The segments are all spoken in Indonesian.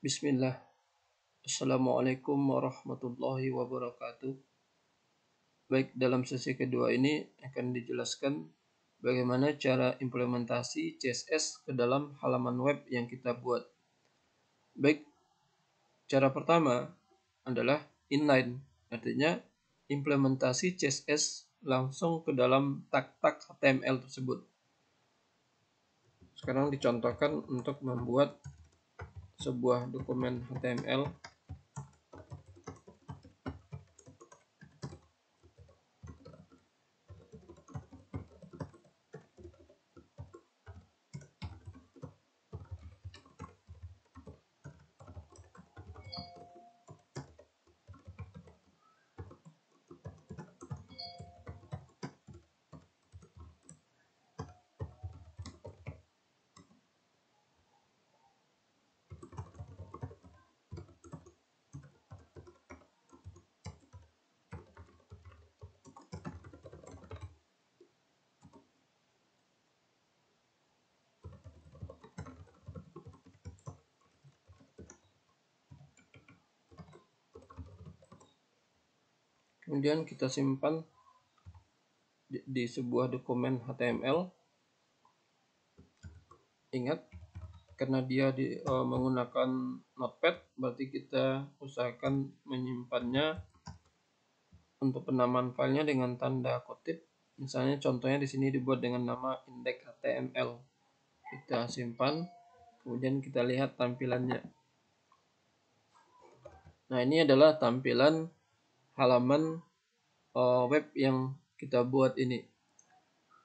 Bismillah. Assalamualaikum warahmatullahi wabarakatuh. Baik, dalam sesi kedua ini akan dijelaskan bagaimana cara implementasi CSS ke dalam halaman web yang kita buat. Baik, cara pertama adalah inline, artinya implementasi CSS langsung ke dalam tag-tag HTML tersebut. Sekarang dicontohkan untuk membuat sebuah dokumen HTML. Kemudian kita simpan di sebuah dokumen HTML. Ingat, karena dia menggunakan Notepad, berarti kita usahakan menyimpannya untuk penamaan filenya dengan tanda kutip. Misalnya contohnya di sini dibuat dengan nama index.html. Kita simpan, kemudian kita lihat tampilannya. Nah, ini adalah tampilan halaman web yang kita buat ini.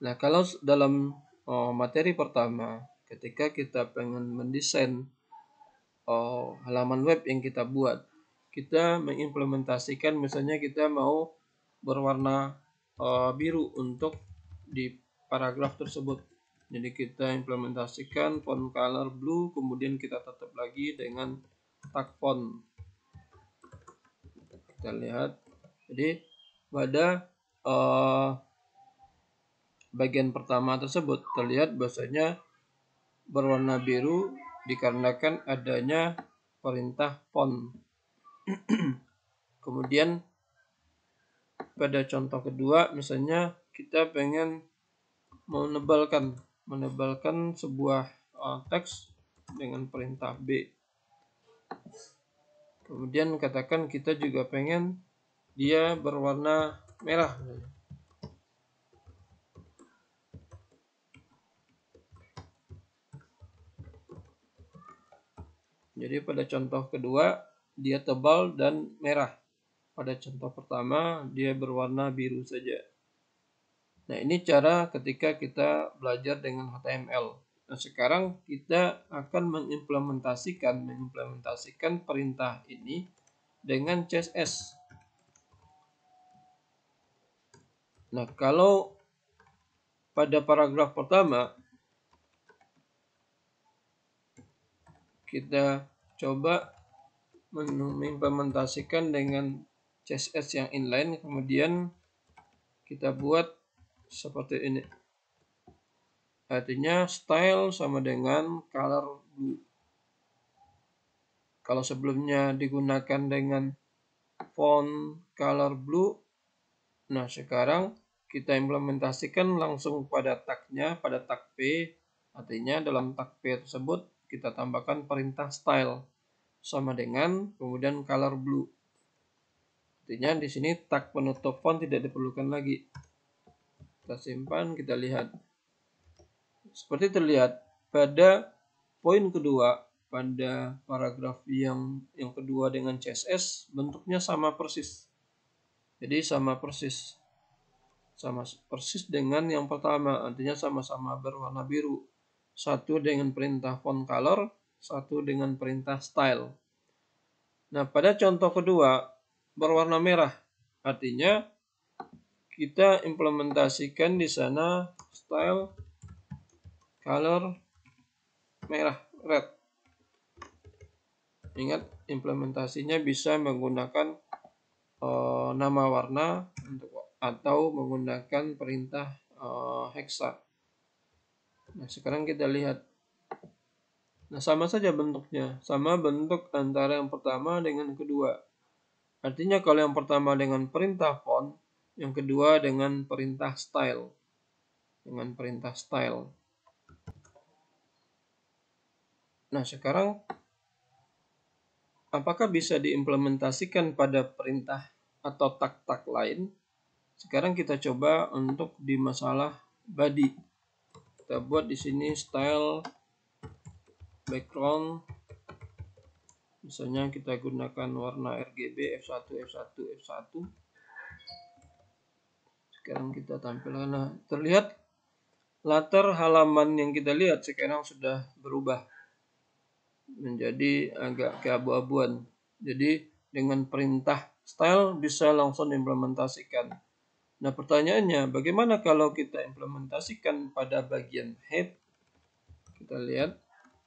Nah, kalau dalam materi pertama, ketika kita pengen mendesain halaman web yang kita buat, kita mengimplementasikan, misalnya kita mau berwarna biru untuk di paragraf tersebut. Jadi kita implementasikan font color blue, kemudian kita tutup lagi dengan tag font. Kita lihat, jadi pada bagian pertama tersebut terlihat bahwasanya berwarna biru dikarenakan adanya perintah font. Kemudian pada contoh kedua, misalnya kita pengen menebalkan sebuah teks dengan perintah B. Kemudian katakan kita juga pengen dia berwarna merah. Jadi pada contoh kedua dia tebal dan merah. Pada contoh pertama dia berwarna biru saja. Nah, ini cara ketika kita belajar dengan HTML. Nah, sekarang kita akan mengimplementasikan perintah ini dengan CSS. Nah, kalau pada paragraf pertama kita coba mengimplementasikan dengan CSS yang inline, kemudian kita buat seperti ini. Artinya style sama dengan color blue. Kalau sebelumnya digunakan dengan font color blue, nah sekarang kita implementasikan langsung pada tagnya, pada tag P. Artinya dalam tag P tersebut kita tambahkan perintah style sama dengan kemudian color blue. Artinya di sini tag penutup font tidak diperlukan lagi. Kita simpan, kita lihat. Seperti terlihat pada poin kedua, pada paragraf yang kedua dengan CSS, bentuknya sama persis. Jadi sama persis dengan yang pertama, artinya sama-sama berwarna biru. Satu dengan perintah font color, satu dengan perintah style. Nah, pada contoh kedua berwarna merah, artinya kita implementasikan di sana style color merah, red. Ingat, implementasinya bisa menggunakan nama warna atau menggunakan perintah hexa. Nah, sekarang kita lihat Nah, sama saja bentuknya, sama bentuk antara yang pertama dengan kedua. Artinya kalau yang pertama dengan perintah font, yang kedua dengan perintah style. Dengan perintah style. Nah, sekarang apakah bisa diimplementasikan pada perintah atau tag-tag lain? Sekarang kita coba untuk di masalah body. Kita buat di sini style background. Misalnya kita gunakan warna RGB F1, F1, F1. Sekarang kita tampilkan. Nah, terlihat latar halaman yang kita lihat sekarang sudah berubah menjadi agak keabu-abuan. Jadi dengan perintah style bisa langsung diimplementasikan. Nah, pertanyaannya bagaimana kalau kita implementasikan pada bagian head? Kita lihat,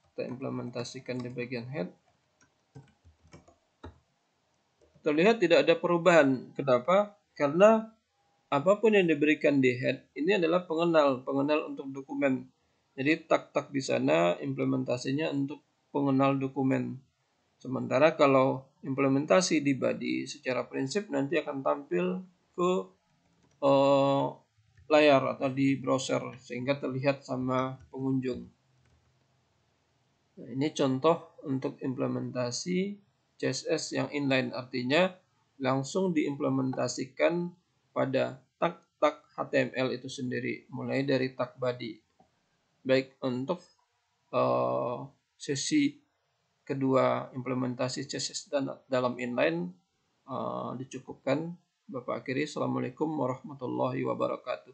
kita implementasikan di bagian head. Terlihat tidak ada perubahan. Kenapa? Karena apapun yang diberikan di head ini adalah pengenal untuk dokumen. Jadi tag-tag di sana implementasinya untuk pengenal dokumen. Sementara kalau implementasi di body secara prinsip nanti akan tampil ke layar atau di browser sehingga terlihat sama pengunjung. Nah, ini contoh untuk implementasi CSS yang inline, artinya langsung diimplementasikan pada tag-tag HTML itu sendiri, mulai dari tag body. Baik untuk sesi kedua implementasi CSS dalam inline dicukupkan. Bapak akhiri, Assalamualaikum warahmatullahi wabarakatuh.